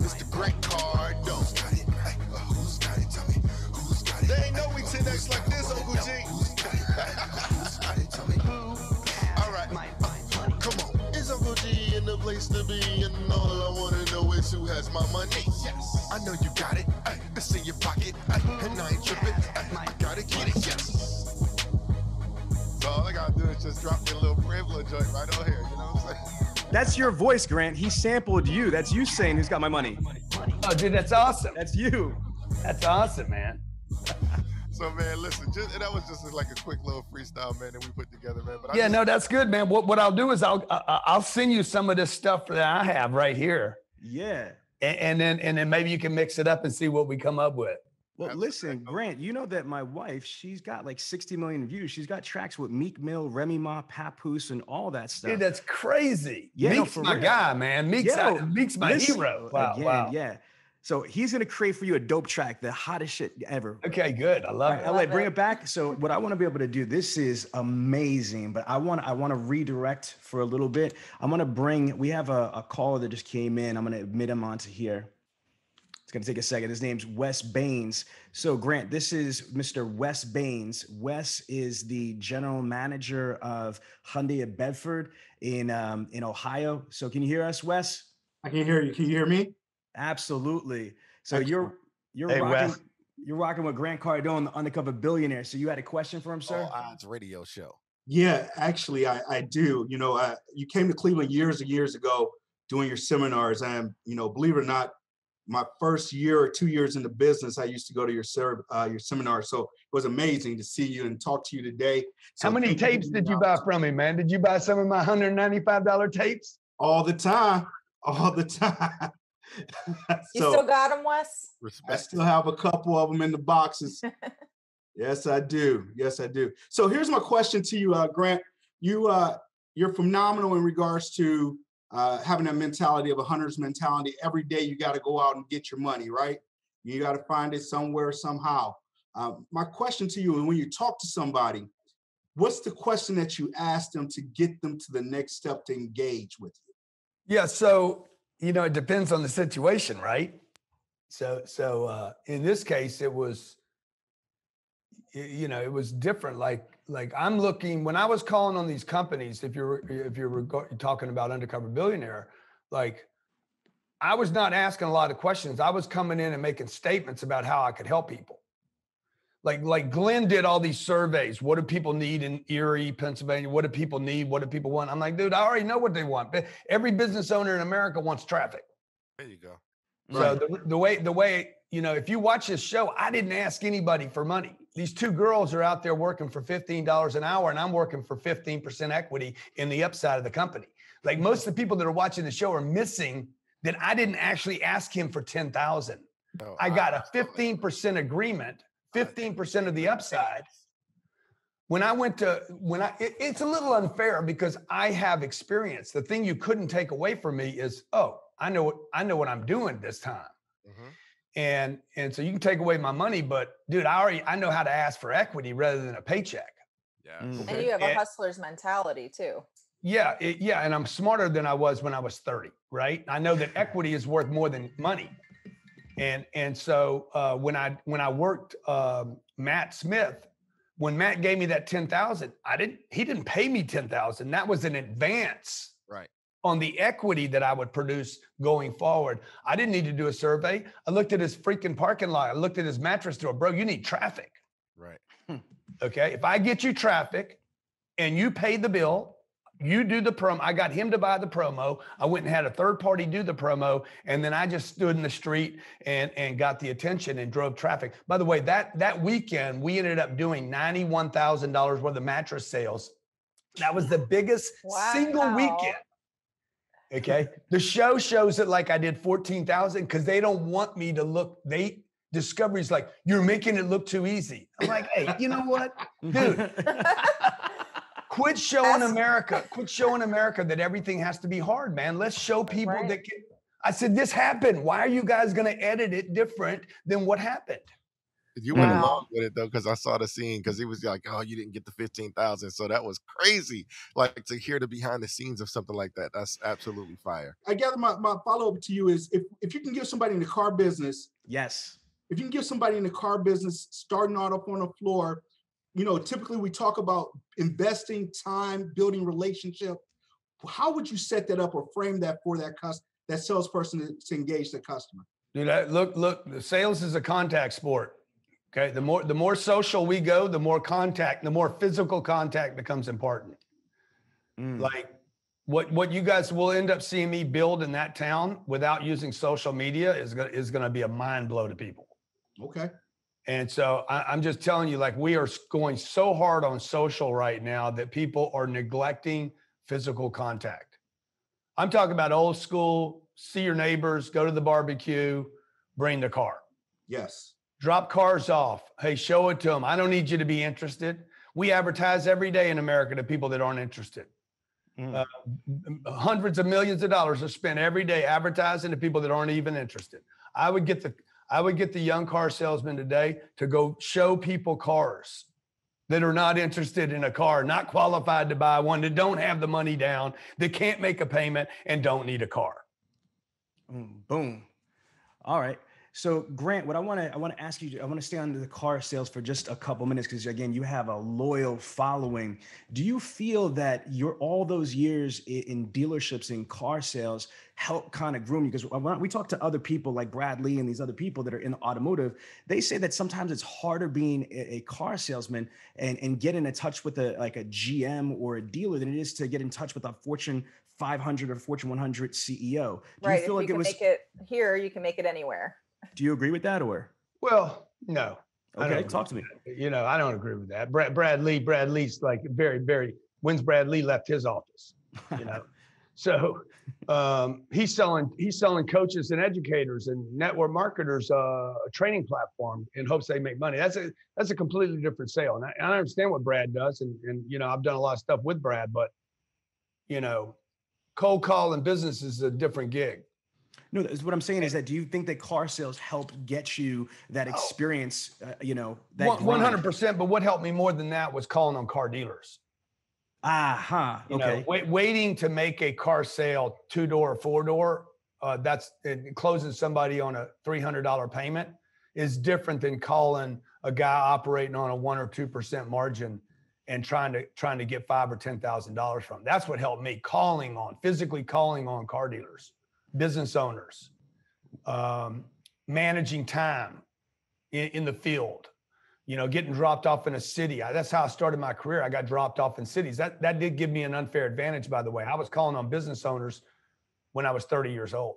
Mr. Grant Cardone. Who's got it? Who's got it? Tell me who's got it. They ain't know we 10x like this, Uncle G. Who's got it? Who's got it? Tell me who. All right. Come on. Is Uncle G in the place to be? And all I wanna know is who has my money. Yes. I know you got it. It's in your pocket. And I ain't tripping. Gotta get it. Yes. So all I gotta do is just drop me a little privilege joint right on here. You know what I'm saying? That's your voice, Grant. He sampled you. That's you saying who's got my money. Oh, dude, that's awesome. That's you. That's awesome, man. So, man, listen, that was just like a quick little freestyle, man, that we put together, man. But no, that's good, man. What I'll do is I'll send you some of this stuff that I have right here. Yeah. And then maybe you can mix it up and see what we come up with. Well, listen, Grant, you know that my wife, she's got like 60 million views. She's got tracks with Meek Mill, Remy Ma, Papoose, and all that stuff. Dude, that's crazy. Yeah, Meek's my guy, man. Meek's my hero. Wow. Yeah. So he's going to create for you a dope track, the hottest shit ever. Okay, good. I love it. LA, bring it back. So what I want to be able to do, this is amazing, but I want to redirect for a little bit. I'm going to we have a caller that just came in. I'm going to admit him onto here. It's going to take a second. His name's Wes Baines. So Grant, this is Mr. Wes Baines. Wes is the general manager of Hyundai of Bedford in Ohio. So can you hear us, Wes? I can hear you. Can you hear me? Absolutely. So Excellent. you're rocking with Grant Cardone, the Undercover Billionaire. So you had a question for him, sir? All Odds radio show. Yeah, actually, I do. You know, you came to Cleveland years and years ago doing your seminars. And, you know, believe it or not, my first year or 2 years in the business, I used to go to your seminar. So it was amazing to see you and talk to you today. So how many tapes did you buy from me, man? Did you buy some of my $195 tapes? All the time. You still got them, Wes? I still have a couple of them in the boxes. Yes, I do. So here's my question to you, Grant. You're phenomenal in regards to having that mentality of a hunter's mentality. Every day you got to go out and get your money, right? You got to find it somewhere, somehow. My question to you, and when you talk to somebody, what's the question that you ask them to get them to the next step to engage with you? Yeah. So, it depends on the situation, right? So in this case, it was, it was different. Like I'm looking, when I was calling on these companies, if you're talking about Undercover Billionaire, like I was not asking a lot of questions. I was coming in and making statements about how I could help people. Like Glenn did all these surveys. What do people need in Erie, Pennsylvania? What do people need? What do people want? I'm like, dude, I already know what they want. But every business owner in America wants traffic. There you go. So the way, if you watch this show, I didn't ask anybody for money. These two girls are out there working for $15 an hour, and I'm working for 15% equity in the upside of the company. Like most of the people that are watching the show are missing that I didn't actually ask him for 10,000. I got a 15% agreement, 15% of the upside. It's a little unfair because I have experience. The thing you couldn't take away from me is, I know what I'm doing this time. And so you can take away my money, but dude, I know how to ask for equity rather than a paycheck. Yeah. And you have a hustler's mentality too. Yeah. And I'm smarter than I was when I was 30, right? I know that equity is worth more than money. And so when I worked Matt Smith, when Matt gave me that 10,000, he didn't pay me 10,000. That was an advance. Right. On the equity that I would produce going forward. I didn't need to do a survey. I looked at his freaking parking lot. I looked at his mattress store. Bro, you need traffic. Right. Okay. If I get you traffic and you pay the bill, you do the promo. I got him to buy the promo. I went and had a third party do the promo. And then I just stood in the street and got the attention and drove traffic. By the way, that weekend, we ended up doing $91,000 worth of mattress sales. That was the biggest single weekend. Okay. The show shows it like I did 14,000 because they don't want me to look. Discovery's like, you're making it look too easy. I'm like, hey, you know what, dude? Quit showing America that everything has to be hard, man. Let's show people that can. I said, this happened. Why are you guys going to edit it different than what happened? You went along with it though, because I saw the scene. Because he was like, "Oh, you didn't get the 15,000," so that was crazy. Like to hear the behind the scenes of something like that. That's absolutely fire. I gather my follow up to you is if you can give somebody in the car business, yes, if you can give somebody in the car business starting out up on the floor, typically we talk about investing time, building relationship. How would you set that up or frame that for that salesperson to engage the customer? Dude, look, the sales is a contact sport. Okay, the more social we go, the more contact, the more physical contact becomes important. Like what you guys will end up seeing me build in that town without using social media is going to be a mind blow to people. Okay. And so I'm just telling you, like we are going so hard on social right now that people are neglecting physical contact. I'm talking about old school, see your neighbors, go to the barbecue, bring the car. Yes. Drop cars off. Hey, show it to them. I don't need you to be interested. We advertise every day in America to people that aren't interested. Hundreds of millions of dollars are spent every day advertising to people that aren't even interested. I would get the young car salesman today to go show people cars that are not interested in a car, not qualified to buy one, that don't have the money down, that can't make a payment and don't need a car. Boom. All right. So Grant, what I want to ask you, I want to stay on the car sales for just a couple minutes because again, you have a loyal following. Do you feel that all those years in dealerships in car sales help kind of groom you? Because when we talk to other people like Brad Lee and these other people that are in the automotive, they say that sometimes it's harder being a car salesman and getting in touch with a GM or a dealer than it is to get in touch with a Fortune 500 or Fortune 100 CEO. Do you feel like make it here, you can make it anywhere. Do you agree with that or? Well, no. Okay, talk to me. I don't agree with that. Brad Lee's like very, when's Brad Lee left his office? So he's selling coaches and educators and network marketers a training platform in hopes they make money. That's a completely different sale. And I understand what Brad does. And I've done a lot of stuff with Brad, but cold call and business is a different gig. No, that's what I'm saying is that do you think that car sales helped get you that experience, that 100%. But what helped me more than that was calling on car dealers. Okay. Waiting to make a car sale 2-door or 4-door, that's closing somebody on a $300 payment is different than calling a guy operating on a 1 or 2% margin and trying to get $5,000 or $10,000 from. That's what helped me, physically calling on car dealers, business owners, managing time in the field, getting dropped off in a city. That's how I started my career. I got dropped off in cities. That did give me an unfair advantage, by the way. I was calling on business owners when I was 30 years old.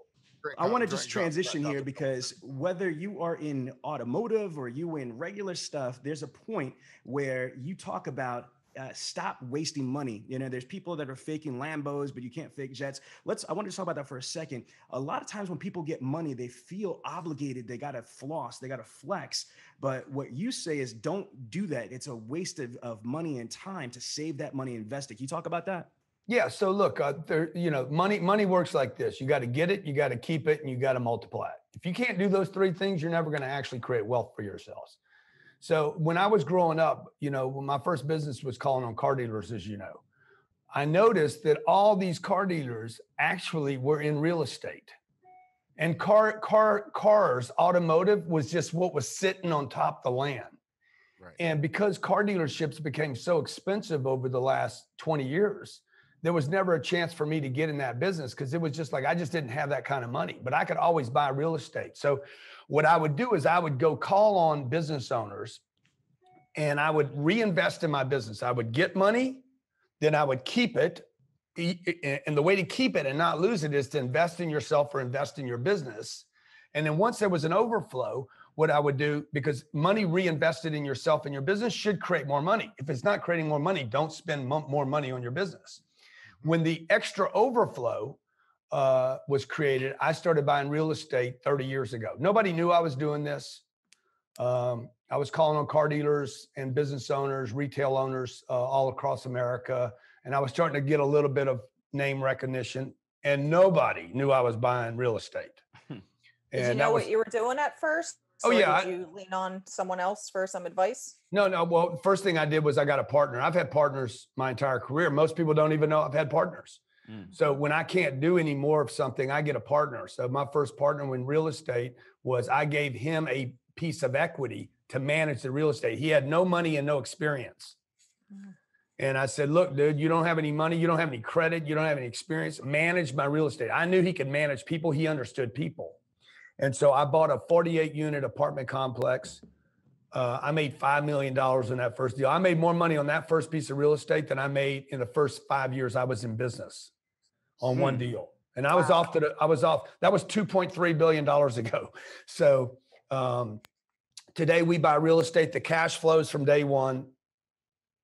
I want to just transition here because whether you are in automotive or you in regular stuff, there's a point where you talk about stop wasting money. There's people that are faking Lambos, but you can't fake jets. I want to talk about that for a second. A lot of times when people get money, they feel obligated. They got to floss, they got to flex. But what you say is don't do that. It's a waste of money and time to save that money, invest it. Can you talk about that? Yeah. So look, money works like this. You got to get it, you got to keep it, and you got to multiply it. If you can't do those three things, you're never going to actually create wealth for yourselves. So when I was growing up, when my first business was calling on car dealers, as you know, I noticed that all these car dealers actually were in real estate. And cars, automotive was just what was sitting on top of the land. Right. And because car dealerships became so expensive over the last 20 years, there was never a chance for me to get in that business because it was just like, I just didn't have that kind of money, but I could always buy real estate. So what I would do is I would go call on business owners and I would reinvest in my business. I would get money, then I would keep it. And the way to keep it and not lose it is to invest in yourself or invest in your business. And then once there was an overflow, what I would do, because money reinvested in yourself and your business should create more money. If it's not creating more money, don't spend more money on your business. When the extra overflow was created, I started buying real estate 30 years ago. Nobody knew I was doing this. I was calling on car dealers and business owners, retail owners all across America. And I was starting to get a little bit of name recognition and nobody knew I was buying real estate. Did you know what you were doing at first? Did you lean on someone else for some advice? No. Well, first thing I did was I got a partner. I've had partners my entire career. Most people don't even know I've had partners. So when I can't do any more of something, I get a partner. So my first partner in real estate was I gave him a piece of equity to manage the real estate. He had no money and no experience. And I said, look, dude, you don't have any money. You don't have any credit. You don't have any experience. Manage my real estate. I knew he could manage people. He understood people. And so I bought a 48-unit apartment complex. I made $5 million in that first deal. I made more money on that first piece of real estate than I made in the first 5 years I was in business on one deal. And I was off that was $2.3 billion ago. So today we buy real estate, the cash flows from day one.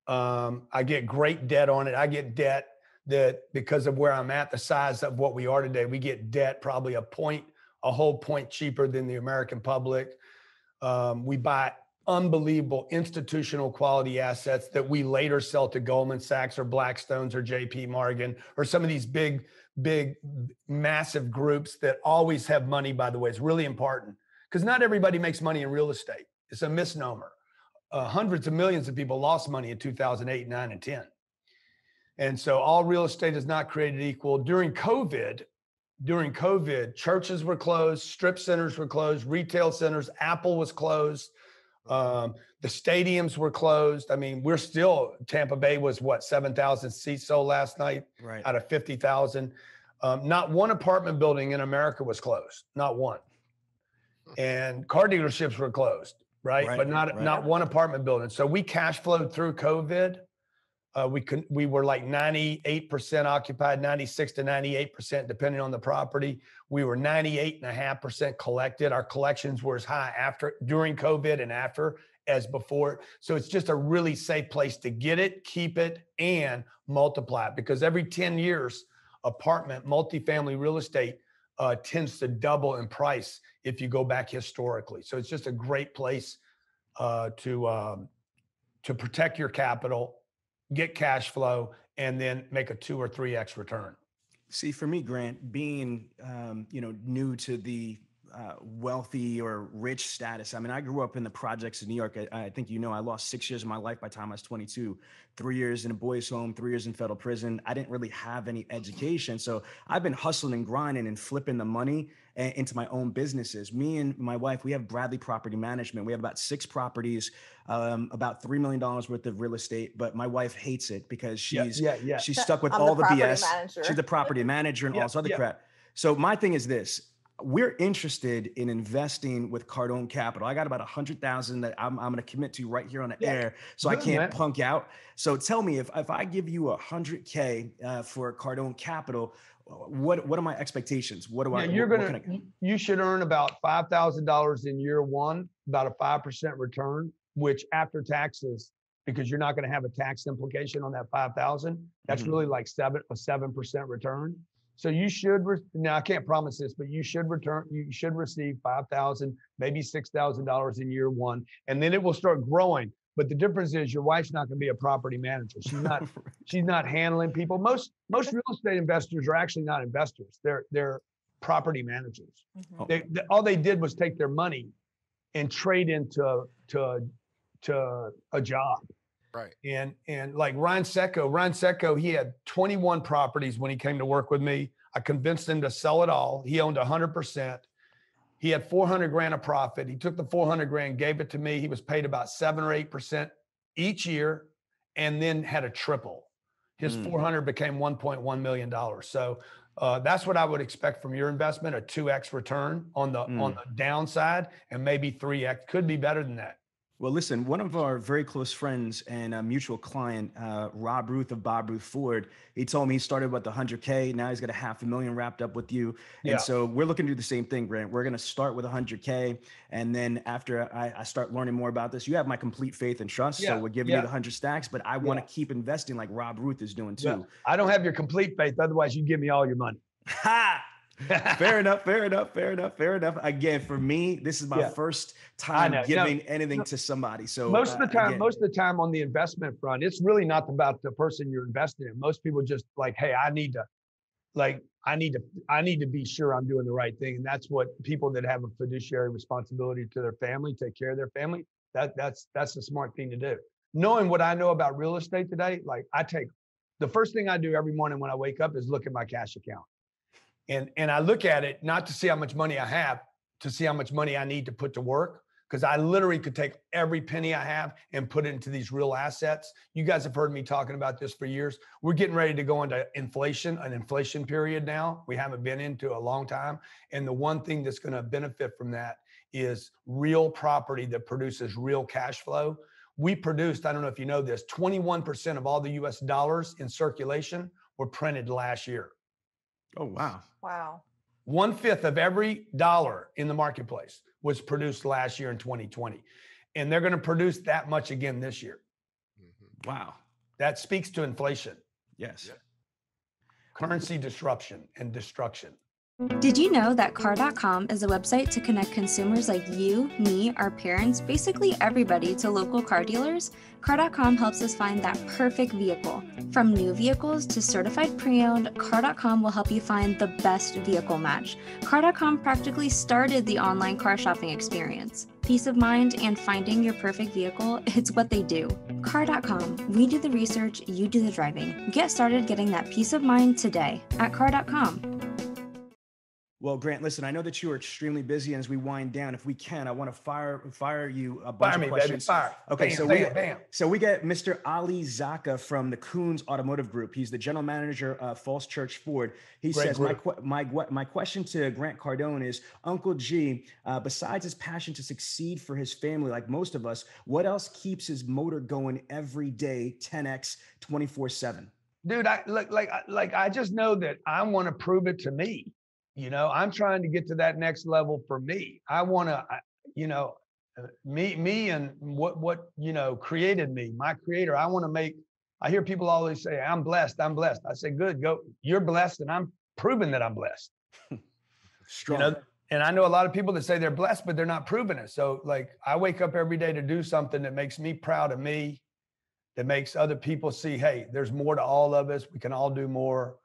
I get great debt on it. I get debt that because of where I'm at, the size of what we are today, we get debt probably a whole point cheaper than the American public. We buy unbelievable institutional quality assets that we later sell to Goldman Sachs or Blackstone's or JP Morgan or some of these big, massive groups that always have money, by the way. It's really important because not everybody makes money in real estate. It's a misnomer. Hundreds of millions of people lost money in 2008, 9, and 10. And so all real estate is not created equal. During COVID, churches were closed, strip centers were closed, retail centers, Apple was closed, the stadiums were closed. I mean, Tampa Bay was 7,000 seats sold last night out of 50,000. Not one apartment building in America was closed, not one. And car dealerships were closed, but not one apartment building. So we cash flowed through COVID. We were like 98% occupied, 96 to 98%, depending on the property. We were 98.5% collected. Our collections were as high during COVID and after as before. So it's just a really safe place to get it, keep it, and multiply it. Because every 10 years, multifamily real estate tends to double in price if you go back historically. So it's just a great place to protect your capital, get cash flow, and then make a 2 or 3x return. See, for me, Grant, being new to the wealthy or rich status. I mean, I grew up in the projects in New York. I think I lost 6 years of my life by the time I was 22. 3 years in a boys' home, 3 years in federal prison. I didn't really have any education, so I've been hustling and grinding and flipping the money into my own businesses. Me and my wife, we have Bradley Property Management. We have about 6 properties, about $3 million worth of real estate. But my wife hates it because she's stuck with I'm all the the property BS. manager. She's the property manager and all this other crap. So my thing is this. We're interested in investing with Cardone Capital. I got about 100,000 that I'm going to commit to right here on the air, so I can't punk out. So tell me, if I give you 100K for Cardone Capital, what are my expectations? What do I? You should earn about $5,000 in year one, about a 5% return, which after taxes, because you're not going to have a tax implication on that 5,000. That's really like a 7% return. So you should, now I can't promise this, but you should receive $5,000, maybe $6,000 in year one, and then it will start growing. But the difference is your wife's not going to be a property manager. She's not handling people. Most real estate investors are actually not investors. They're property managers. Mm-hmm. All they did was take their money and trade into a job. Right. And like Ryan Secco, he had 21 properties when he came to work with me. I convinced him to sell it all. He owned 100%. He had 400 grand of profit. He took the 400 grand, gave it to me. He was paid about 7 or 8% each year, and then had a triple. His 400 became $1.1 million. So that's what I would expect from your investment, a 2x return on the downside, and maybe 3x. Could be better than that. Well, listen, one of our very close friends and a mutual client, Rob Ruth of Bob Ruth Ford, he told me he started with 100K. Now he's got $500,000 wrapped up with you. And so we're looking to do the same thing, Grant. We're going to start with 100K. And then after I start learning more about this, you have my complete faith and trust. So we're giving you the 100 stacks, but I want to keep investing like Rob Ruth is doing too. Yeah. I don't have your complete faith. Otherwise, you give me all your money. Ha! Fair enough. Again, for me, this is my first time giving anything to somebody. So most of the time on the investment front, it's really not about the person you're investing in. Most people just like, hey, I need to be sure I'm doing the right thing. And that's what people that have a fiduciary responsibility to their family, take care of their family. That's the smart thing to do. Knowing what I know about real estate today, like the first thing I do every morning when I wake up is look at my cash account. And I look at it not to see how much money I have, to see how much money I need to put to work. Because I literally could take every penny I have and put it into these real assets. You guys have heard me talking about this for years. We're getting ready to go into an inflation period now. We haven't been into a long time. And the one thing that's going to benefit from that is real property that produces real cash flow. We produced, I don't know if you know this, 21% of all the US dollars in circulation were printed last year. Oh, wow. Wow. 1/5 of every dollar in the marketplace was produced last year in 2020. And they're going to produce that much again this year. Mm-hmm. Wow. That speaks to inflation. Yes. Currency disruption and destruction. Did you know that Car.com is a website to connect consumers like you, me, our parents, basically everybody to local car dealers? Car.com helps us find that perfect vehicle. From new vehicles to certified pre-owned, Car.com will help you find the best vehicle match. Car.com practically started the online car shopping experience. Peace of mind and finding your perfect vehicle, it's what they do. Car.com, we do the research, you do the driving. Get started getting that peace of mind today at Car.com. Well, Grant, listen, I know that you are extremely busy, and as we wind down, if we can, I want to fire you a bunch of questions. Baby, fire. Okay, Bam, so we get Mr. Ali Zaka from the Coons Automotive Group. He's the general manager of Falls Church Ford. He says, my question to Grant Cardone is, Uncle G, besides his passion to succeed for his family, like most of us, what else keeps his motor going every day, 10x, 24/7? Dude, I just know that I want to prove it to me. You know, I'm trying to get to that next level for me. I want to, me and what, created me, my creator. I want to make, I hear people always say, I'm blessed. I say, good, go. You're blessed. And I'm proving that I'm blessed. Strong. And I know a lot of people that say they're blessed, but they're not proving it. So like, I wake up every day to do something that makes me proud of me, that makes other people see, hey, there's more to all of us. We can all do more.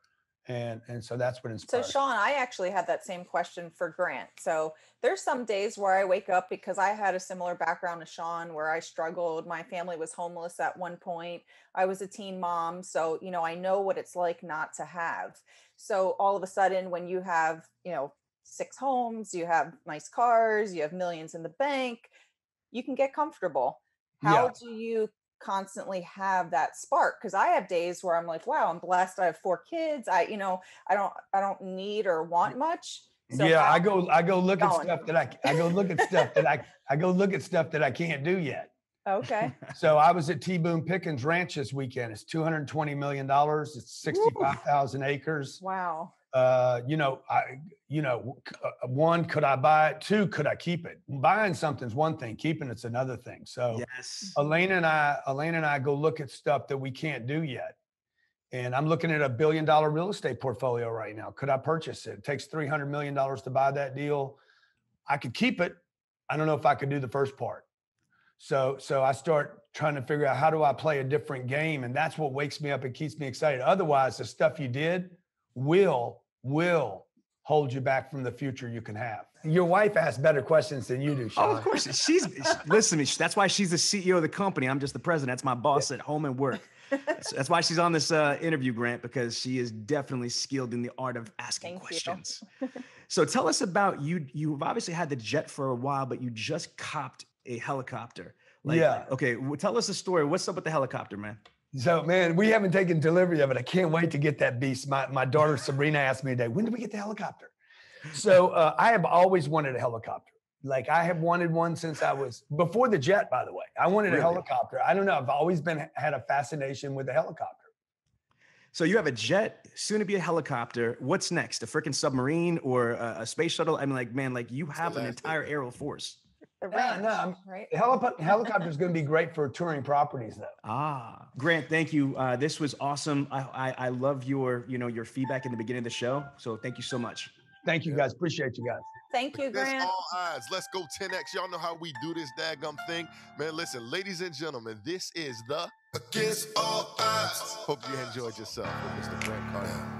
And so that's what So inspired. Sean, I actually had that same question for Grant. So there's some days where I wake up, because I had a similar background to Sean, where I struggled. My family was homeless at one point. I was a teen mom. So, you know, I know what it's like not to have. So all of a sudden, when you have, you know, 6 homes, you have nice cars, you have millions in the bank, you can get comfortable. How do you constantly have that spark? Because I have days where I'm like, wow, I'm blessed. I have 4 kids. I don't need or want much. So yeah, I go look at stuff that I go look at stuff that I go look at stuff that I can't do yet. Okay. So I was at T. Boone Pickens Ranch this weekend. It's $220 million. It's 65,000 acres. Wow. One, could I buy it? 2, could I keep it? Buying something's one thing, keeping it's another thing. So yes, Elaine and I go look at stuff that we can't do yet. And I'm looking at a $1 billion real estate portfolio right now. Could I purchase it? It takes $300 million to buy that deal. I could keep it. I don't know if I could do the first part. So I start trying to figure out, how do I play a different game? And that's what wakes me up and keeps me excited. Otherwise, the stuff you did will hold you back from the future you can have. Your wife asks better questions than you do, Sean. Oh, of course. Listen to me. That's why she's the CEO of the company. I'm just the president. That's my boss at home and work. That's why she's on this interview, Grant, because she is definitely skilled in the art of asking questions. So tell us about you. You've obviously had the jet for a while, but you just copped a helicopter. Okay. Well, tell us the story. What's up with the helicopter, man? So, man, we haven't taken delivery of it. I can't wait to get that beast. My daughter Sabrina asked me today, when did we get the helicopter? So I have always wanted a helicopter. Like, I have wanted one since I was before the jet, by the way. I wanted a helicopter. I don't know. I've always had a fascination with the helicopter. So you have a jet, soon to be a helicopter. What's next? A freaking submarine or a space shuttle? I mean, you have an entire aerial force. Right? Helicopter is going to be great for touring properties, though. Grant, thank you. This was awesome. I love your feedback in the beginning of the show. So thank you so much. Thank you, guys. Appreciate you guys. Thank you, Grant. That's all odds. Let's go 10X. Y'all know how we do this daggum thing. Man, listen, ladies and gentlemen, this is the Against All Odds. Hope you enjoyed yourself with Mr. Grant Cardone.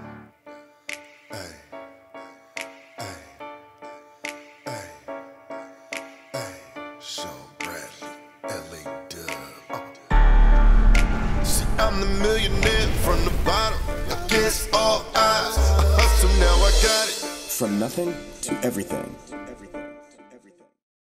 Sean Bradley, LA Dub. See, I'm the millionaire from the bottom. Against all odds. I hustle, now I got it. From nothing to everything.